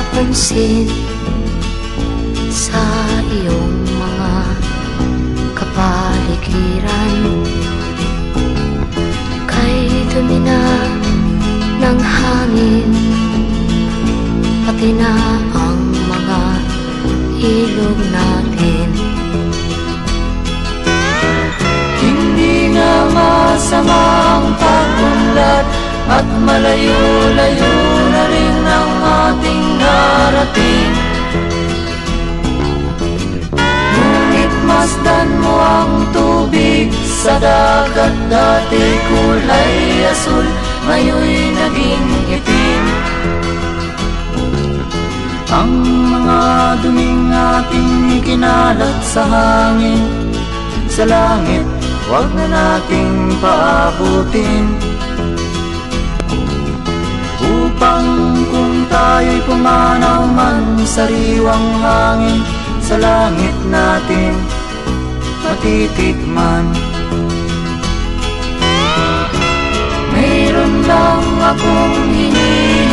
napapansin sa iyong mga kapaligiran. Kay dumi na ng hangin, pati na ang mga ilog natin. Hindi nga masama ang pag-unlad, at malayo-layo na rin ang ating narating. Ngunit masdan mo ang tubig sa dagat, dati kulay asul, ngayon'y naging itim. Ang mga duming ating ikinalat sa hangin, sa langit, huwag na nating paabutin. Upang kung tayo'y pumanaw man sa sariwang hangin, sa langit natin matitikman. Mayroon lang akong hinihingi